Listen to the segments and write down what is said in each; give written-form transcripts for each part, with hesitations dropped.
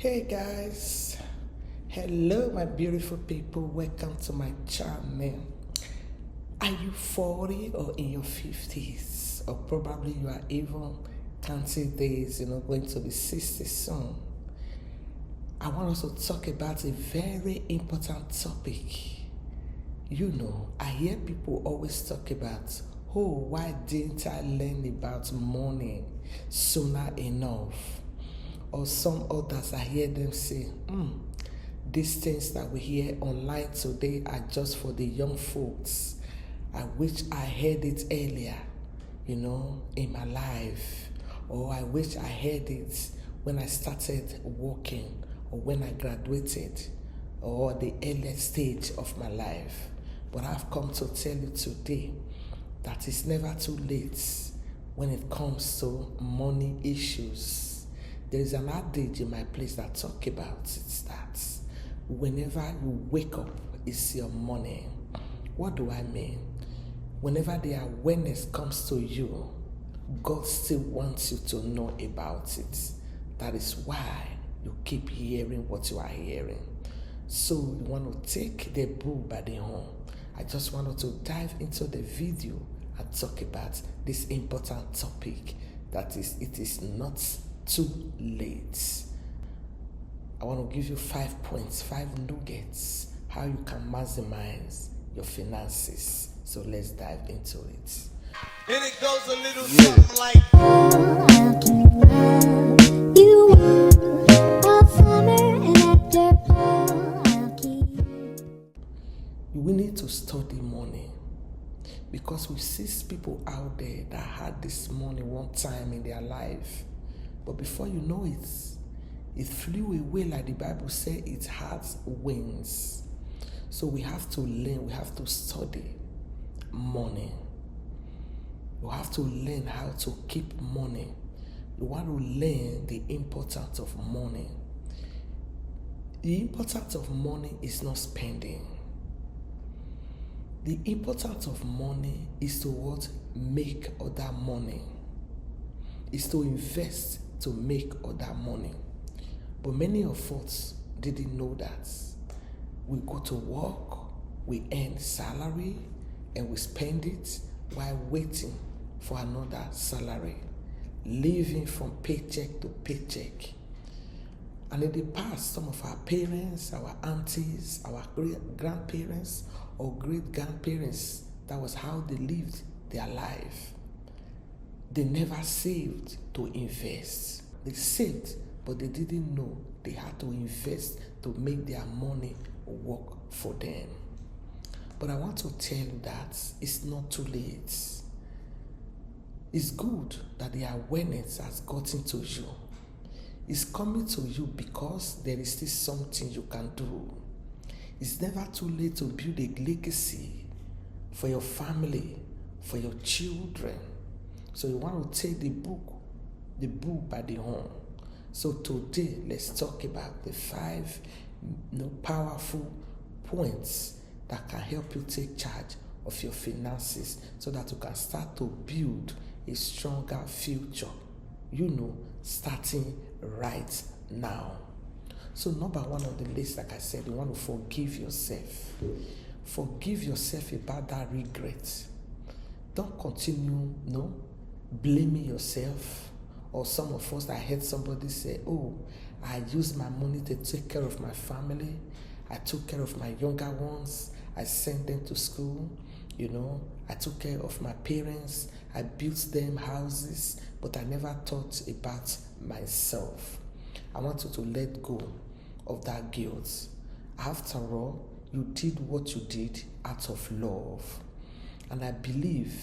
Hey guys, hello my beautiful people, welcome to my channel. Are you 40 or in your 50s, or probably you are even counting days, going to be 60 soon? I want us to talk about a very important topic. I hear people always talk about, why didn't I learn about money sooner enough? Or some others, I hear them say, these things that we hear online today are just for the young folks. I wish I heard it earlier, in my life. Or I wish I heard it when I started working, or when I graduated, or the earliest stage of my life. But I've come to tell you today that it's never too late when it comes to money issues. There is an adage in my place that talk about it, that whenever you wake up, it's your money. What do I mean? Whenever the awareness comes to you, God still wants you to know about it. That is why you keep hearing what you are hearing. So you want to take the bull by the horn. I just wanted to dive into the video and talk about this important topic, that is, it is not too late. I want to give you 5 points, 5 nuggets, how you can maximize your finances. So let's dive into it. And it goes a little something like, we need to study money, because we see people out there that had this money one time in their life, but before you know it, it flew away, like the Bible says it has wings. So we have to learn, we have to study money. You have to learn how to keep money. You want to learn the importance of money. The importance of money is not spending. The importance of money is to what? Make other money. Is to invest to make other money. But many of us didn't know that. We go to work, we earn salary, and we spend it while waiting for another salary, living from paycheck to paycheck. And in the past, some of our parents, our aunties, our grandparents, or great-grandparents, that was how they lived their life. They never saved to invest. They saved, but they didn't know they had to invest to make their money work for them. But I want to tell you that it's not too late. It's good that the awareness has gotten to you. It's coming to you because there is still something you can do. It's never too late to build a legacy for your family, for your children. So you want to take the bull by the horn. So today, let's talk about the 5 powerful points that can help you take charge of your finances, so that you can start to build a stronger future, starting right now. So number 1 on the list, like I said, you want to forgive yourself. Forgive yourself about that regret. Don't continue, blaming yourself. Or some of us, I heard somebody say, I used my money to take care of my family. I took care of my younger ones. I sent them to school. I took care of my parents. I built them houses, but I never thought about myself. I want you to let go of that guilt. After all, you did what you did out of love. And I believe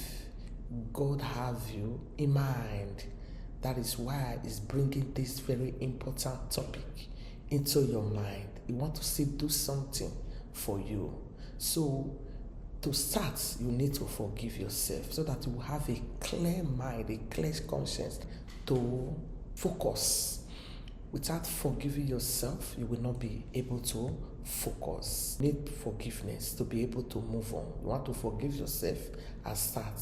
God have you in mind. That is why He's bringing this very important topic into your mind. He wants to see do something for you. So to start, you need to forgive yourself, so that you will have a clear mind, a clear conscience to focus. Without forgiving yourself, you will not be able to focus. You need forgiveness to be able to move on. You want to forgive yourself and start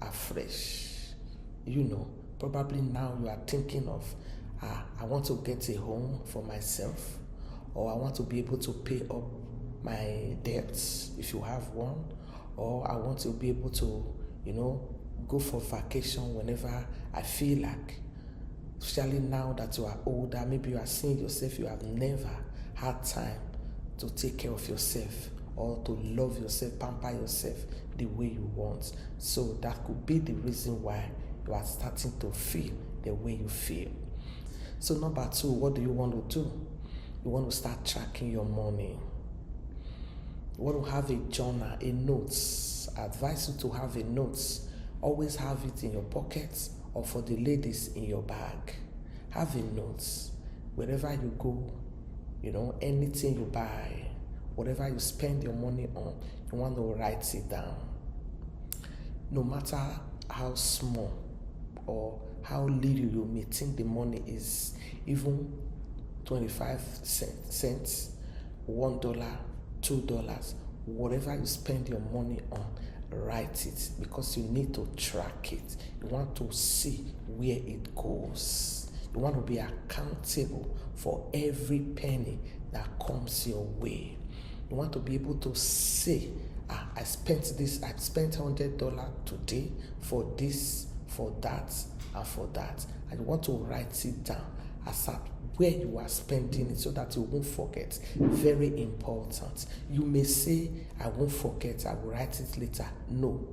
afresh. Probably now you are thinking of, I want to get a home for myself, or I want to be able to pay up my debts if you have one, or I want to be able to, go for vacation whenever I feel like. Especially now that you are older, maybe you are seeing yourself, you have never had time to take care of yourself or to love yourself, pamper yourself the way you want. So that could be the reason why you are starting to feel the way you feel. So number 2, what do you want to do? You want to start tracking your money. You want to have a journal, a notes. I advise you to have a notes. Always have it in your pocket, or for the ladies, in your bag. Have a notes. Wherever you go, anything you buy, whatever you spend your money on, you want to write it down. No matter how small or how little you may think the money is, even 25 cents, $1, $2, whatever you spend your money on, write it, because you need to track it. You want to see where it goes. You want to be accountable for every penny that comes your way. You want to be able to say, I spent $100 today for this, for that, and for that. And you want to write it down as at where you are spending it, so that you won't forget. Very important. You may say, I won't forget, I will write it later. No,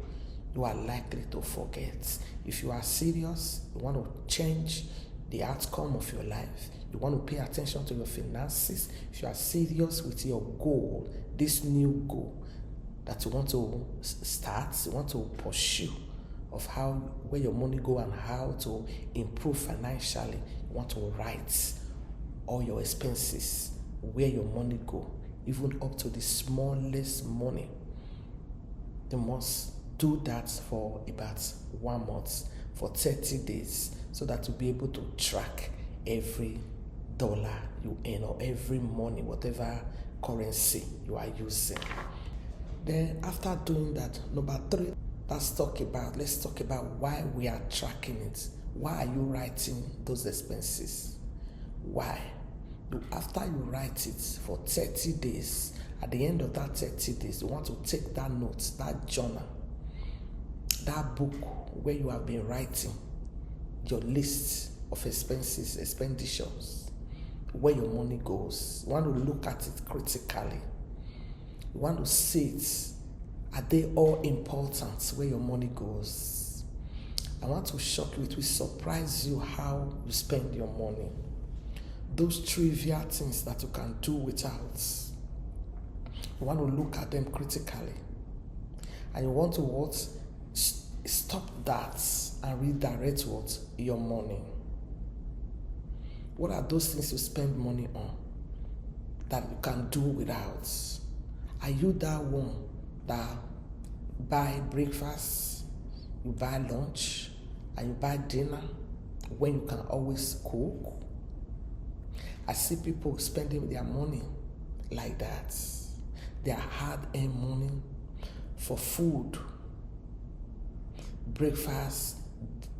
you are likely to forget. If you are serious, you want to change the outcome of your life, you want to pay attention to your finances, if you are serious with your goal, this new goal that you want to start, you want to pursue, of where your money go and how to improve financially, you want to write all your expenses, where your money go, even up to the smallest money. You must do that for about 1 month, for 30 days, so that you'll be able to track every dollar you earn, or every money, whatever currency you are using. Then after doing that, number 3, let's talk about why we are tracking it. Why are you writing those expenses? Why? After you write it for 30 days, at the end of that 30 days, you want to take that note, that journal, that book where you have been writing your list of expenses, expenditures, where your money goes. You want to look at it critically. You want to see it. Are they all important where your money goes? I want to shock you. It will surprise you how you spend your money. Those trivial things that you can do without. You want to look at them critically. And you want to stop that and redirect your money. What are those things you spend money on that you can do without? Are you that one that buy breakfast, you buy lunch, and you buy dinner when you can always cook? I see people spending their money like that. Their hard-earned money for food, breakfast,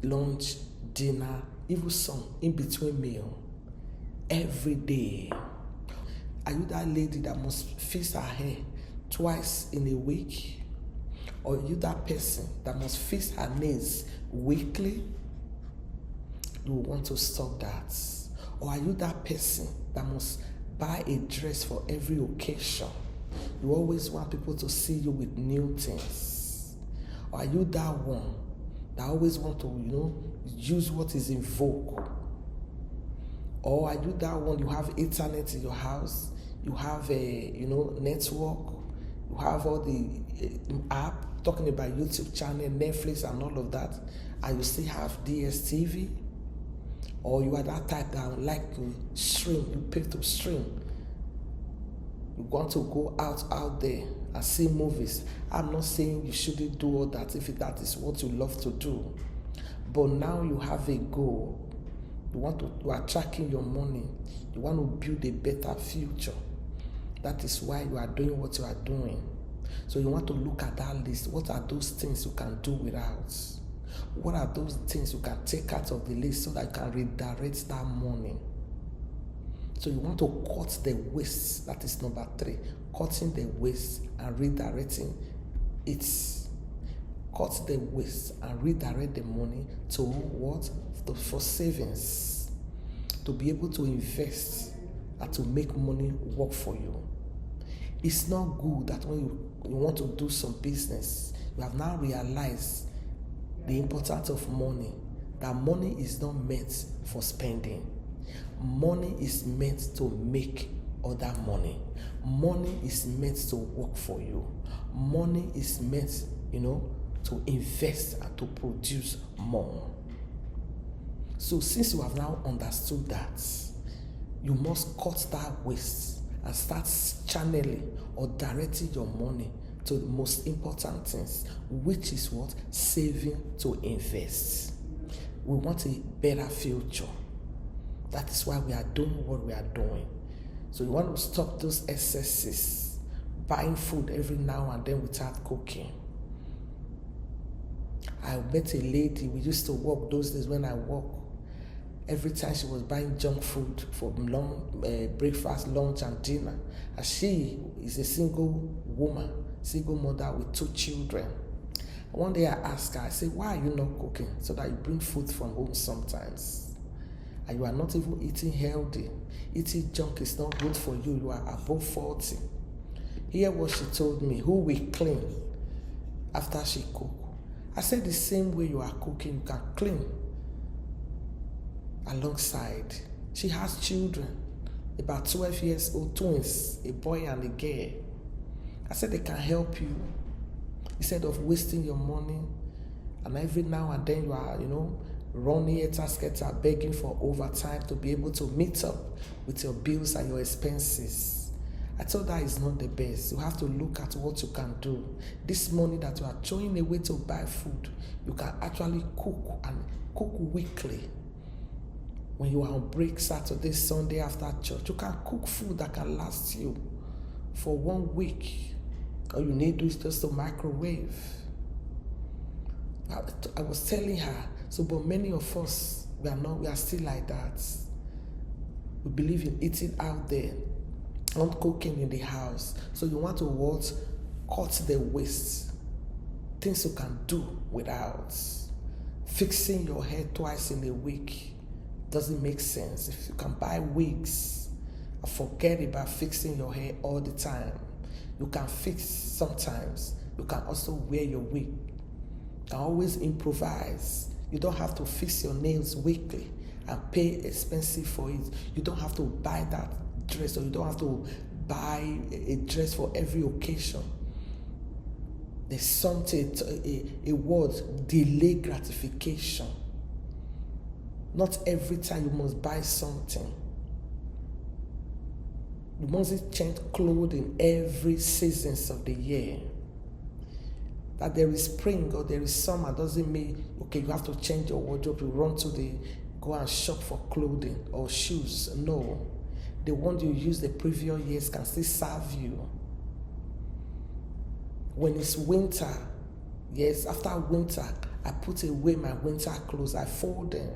lunch, dinner, even some in-between meal, every day. Are you that lady that must fix her hair twice in a week? Or are you that person that must fix her nails weekly? You want to stop that. Or are you that person that must buy a dress for every occasion? You always want people to see you with new things. Or are you that one that always want to, use what is in vogue? Or are you that one, you have internet in your house, you have a, network, you have all the app, talking about YouTube channel, Netflix and all of that, and you still have DSTV? Or you are that type that would like to stream, you pay to stream. You want to go out there and see movies. I'm not saying you shouldn't do all that if that is what you love to do. But now you have a goal. You are tracking your money. You want to build a better future. That is why you are doing what you are doing. So you want to look at that list. What are those things you can do without? What are those things you can take out of the list so that you can redirect that money? So you want to cut the waste. That is number 3. Cutting the waste and redirecting it. Cut the waste and redirect the money to what? For savings. To be able to invest and to make money work for you. It's not good that when you want to do some business, you have now realized the importance of money. That money is not meant for spending. Money is meant to make other money. Money is meant to work for you. Money is meant, to invest and to produce more. So since you have now understood that, you must cut that waste and start channeling or directing your money to the most important things, which is what? Saving to invest. We want a better future. That is why we are doing what we are doing. So you want to stop those excesses, buying food every now and then without cooking. I met a lady, we used to work those days when I worked. Every time she was buying junk food for breakfast, lunch, and dinner. And she is a single woman, single mother with 2 children. One day I asked her, I said, why are you not cooking? So that you bring food from home sometimes. And you are not even eating healthy. Eating junk is not good for you. You are above 40. Hear what she told me. Who will clean after she cook? I said the same way you are cooking, you can clean alongside. She has children, about 12 years old twins, a boy and a girl. I said they can help you instead of wasting your money, and every now and then you are, running etasketa, begging for overtime to be able to meet up with your bills and your expenses. I told her it's not the best. You have to look at what you can do. This money that you are throwing away to buy food, you can actually cook and cook weekly. When you are on break Saturday, Sunday after church, you can cook food that can last you for 1 week. All you need to do is just a microwave. I was telling her, but many of us, we are still like that. We believe in eating out there, not cooking in the house. So you want to cut the waste. Things you can do without. Fixing your hair twice in a week doesn't make sense. If you can buy wigs, forget about fixing your hair all the time. You can fix sometimes. You can also wear your wig. You can always improvise. You don't have to fix your nails weekly and pay expensive for it. You don't have to buy that dress, or you don't have to buy a dress for every occasion. There's something, a word, delay gratification. Not every time you must buy something. You mustn't change clothing every seasons of the year. That there is spring or there is summer doesn't mean, you have to change your wardrobe, you go and shop for clothing or shoes. No. The one you used the previous years can still serve you. When it's winter, yes, after winter, I put away my winter clothes, I fold them.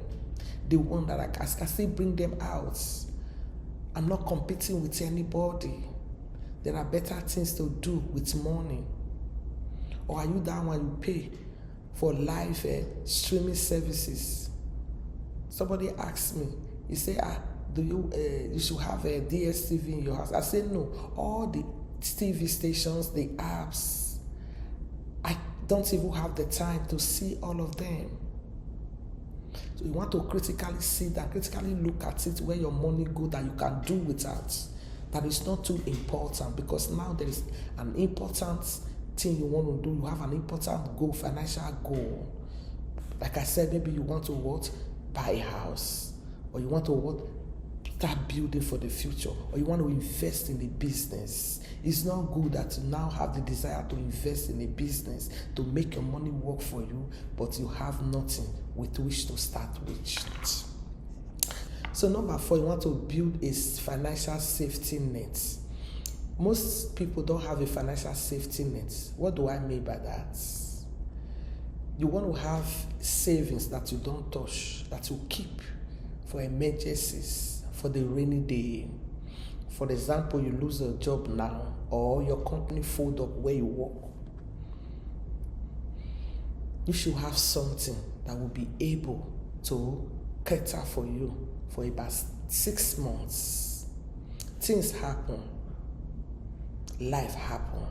The one that I can still bring them out. I'm not competing with anybody. There are better things to do with money. Or are you that one you pay for live streaming services? Somebody asked me, he said, you should have a DSTV in your house. I said, no, all the TV stations, the apps, I don't even have the time to see all of them. So you want to critically see that, critically look at it, where your money goes that you can do without. That is not too important, because now there is an important thing you want to do. You have an important goal, financial goal. Like I said, maybe you want to buy a house, or you want to start building for the future, or you want to invest in a business. It's not good that you now have the desire to invest in a business to make your money work for you, but you have nothing with which to start with. So number 4, you want to build a financial safety net. Most people don't have a financial safety net. What do I mean by that? You want to have savings that you don't touch, that you keep for emergencies, for the rainy day. For example, you lose your job now, or your company fold up where you work. You should have something that will be able to cater for you for about 6 months. Things happen. Life happen.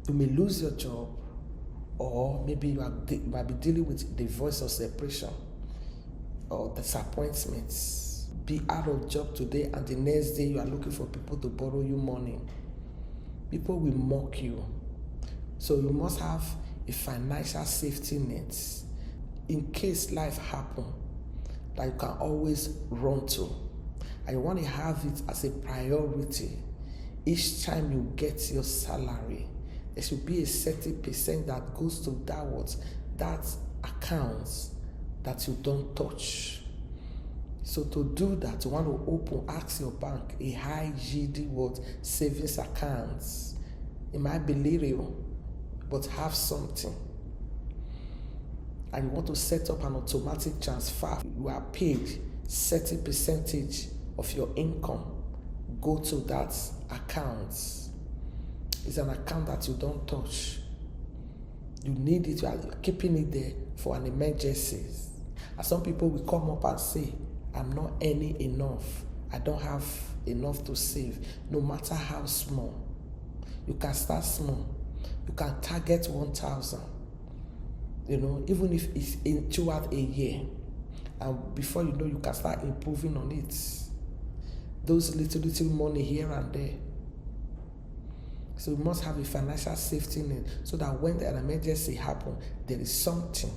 You may lose your job, or maybe you might be dealing with divorce or separation or disappointments. Be out of job today, and the next day you are looking for people to borrow you money. People will mock you. So you must have a financial safety net in case life happens that you can always run to. And you want to have it as a priority. Each time you get your salary, there should be a certain percent that goes to that account that you don't touch. So to do that, you want to ask your bank a high yielding savings account. It might be little, but have something. And you want to set up an automatic transfer. You are paid certain percentage of your income go to that account. It's an account that you don't touch. You need it, you are keeping it there for an emergency. And some people will come up and say, I'm not earning enough. I don't have enough to save, no matter how small. You can start small. You can target 1,000. Even if it's throughout a year. And before you know, you can start improving on it. Those little money here and there. So you must have a financial safety net so that when an emergency happens, there is something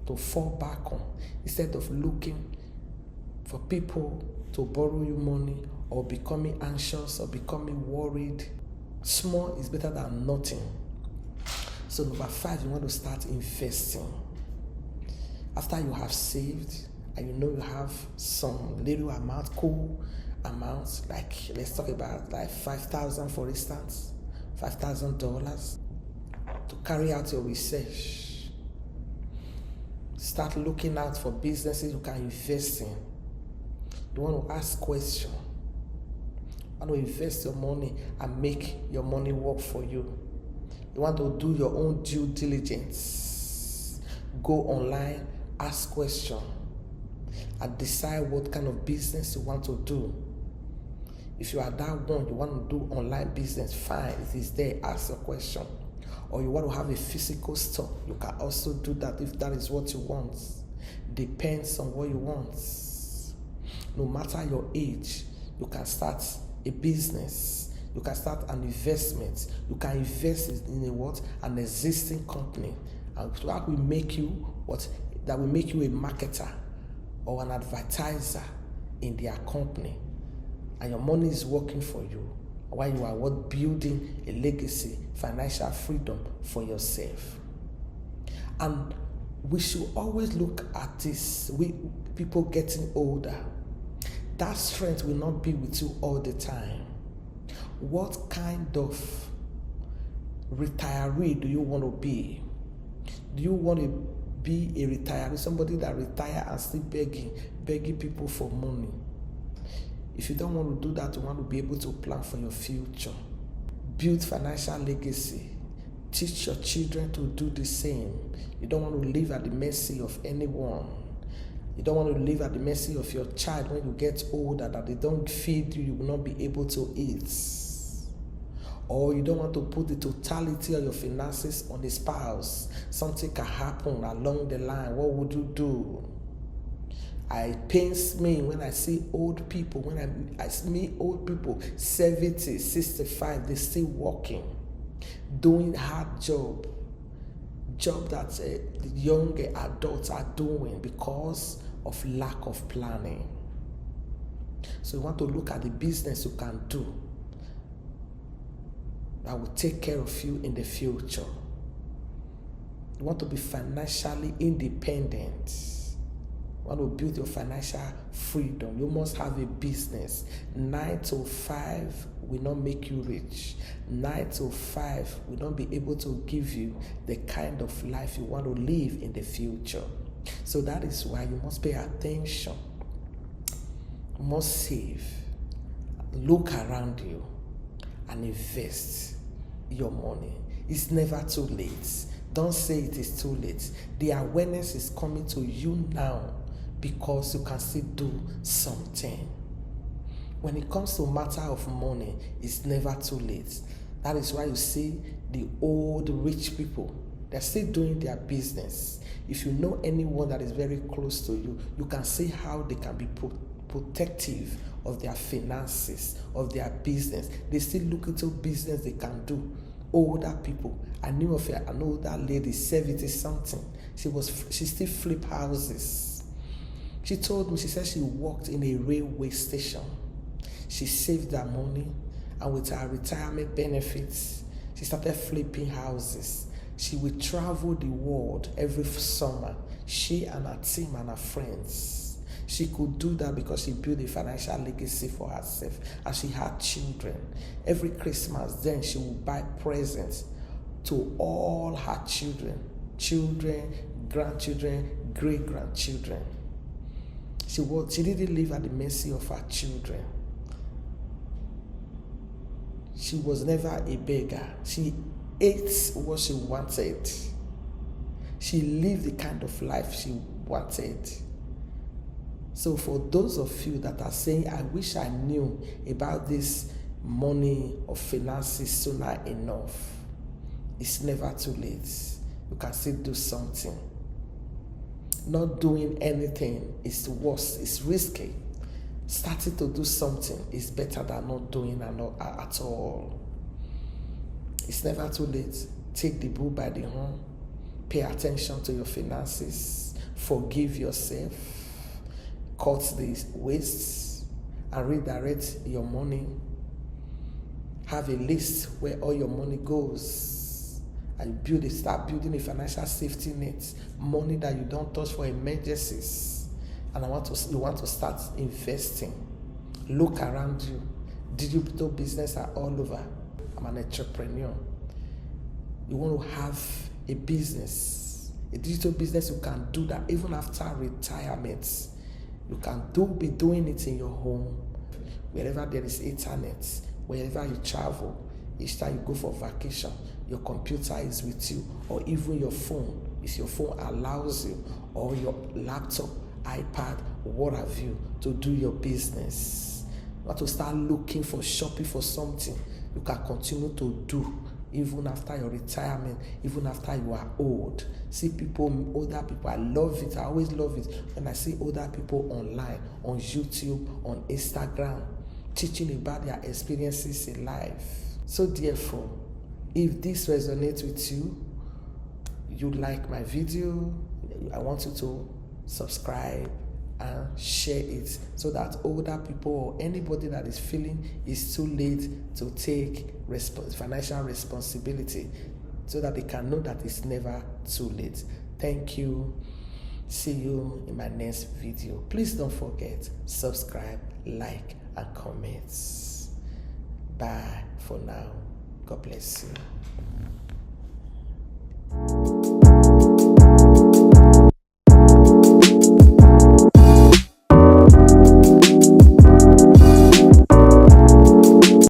to fall back on instead of looking for people to borrow you money or becoming anxious or becoming worried. Small is better than nothing. So number 5, you want to start investing. After you have saved and you have some little amount, cool amounts, like let's talk about like $5,000 for instance, $5,000 to carry out your research. Start looking out for businesses you can invest in. You want to ask questions. You want to invest your money and make your money work for you. You want to do your own due diligence. Go online, ask questions, and decide what kind of business you want to do. If you are that one, you want to do online business, fine, it is there, ask a question. Or you want to have a physical store, you can also do that if that is what you want. Depends on what you want. No matter your age, you can start a business. You can start an investment. You can invest in an existing company. And that will make you That will make you a marketer or an advertiser in their company. And your money is working for you while you are building a legacy, financial freedom for yourself. And we should always look at this. People getting older, that strength will not be with you all the time. What kind of retiree do you want to be? Do you want to be a retiree, somebody that retire and still begging people for money? If you don't want to do that, you want to be able to plan for your future. Build financial legacy. Teach your children to do the same. You don't want to live at the mercy of anyone. You don't want to live at the mercy of your child when you get older, that they don't feed you, you will not be able to eat. Or you don't want to put the totality of your finances on a spouse. Something can happen along the line. What would you do? It pains me when I see old people, when I meet old people, 70, 65, they're still working, doing hard job that the young adults are doing because of lack of planning. So you want to look at the business you can do that will take care of you in the future. You want to be financially independent. want to build your financial freedom, you must have a business. 9 to 5 will not make you rich. 9 to 5 will not be able to give you the kind of life you want to live in the future. So that is why you must pay attention. You must save. Look around you and invest your money. It's never too late. Don't say it is too late. The awareness is coming to you now because you can still do something. When it comes to matter of money, it's never too late. That is why you see the old rich people, they're still doing their business. If you know anyone that is very close to you, you can see how they can be protective of their finances, of their business. They still look into business they can do. Older people. I knew of an older lady, 70 something. She still flip houses. She told me, she said she worked in a railway station. She saved her money, and with her retirement benefits, she started flipping houses. She would travel the world every summer, she and her team and her friends. She could do that because she built a financial legacy for herself, and she had children. Every Christmas, then she would buy presents to all her children, grandchildren, great-grandchildren. She didn't live at the mercy of her children. She was never a beggar. She ate what she wanted. She lived the kind of life she wanted. So for those of you that are saying, I wish I knew about this money or finances sooner enough, it's never too late. You can still do something. Not doing anything is worse, it's risky. Starting to do something is better than not doing at all. It's never too late. Take the bull by the horn. Pay attention to your finances. Forgive yourself. Cut the waste and redirect your money. Have a list where all your money goes. And start building a financial safety net. Money that you don't touch for emergencies. And you want to start investing. Look around you. Digital business are all over. I'm an entrepreneur. You want to have a business, a digital business. You can do that even after retirement. You can be doing it in your home, wherever there is internet, wherever you travel. Each time you go for vacation, your computer is with you, or even your phone, if your phone allows you, or your laptop, iPad, what have you, to do your business. Not to start looking for shopping for something you can continue to do even after your retirement, even after you are old. See older people, I love it. I always love it when I see older people online, on YouTube, on Instagram, teaching about their experiences in life. So therefore, if this resonates with you, you like my video, I want you to subscribe and share it so that older people or anybody that is feeling it's too late to take financial responsibility, so that they can know that it's never too late. Thank you. See you in my next video. Please don't forget, subscribe, like, and comment. Bye for now. God bless you.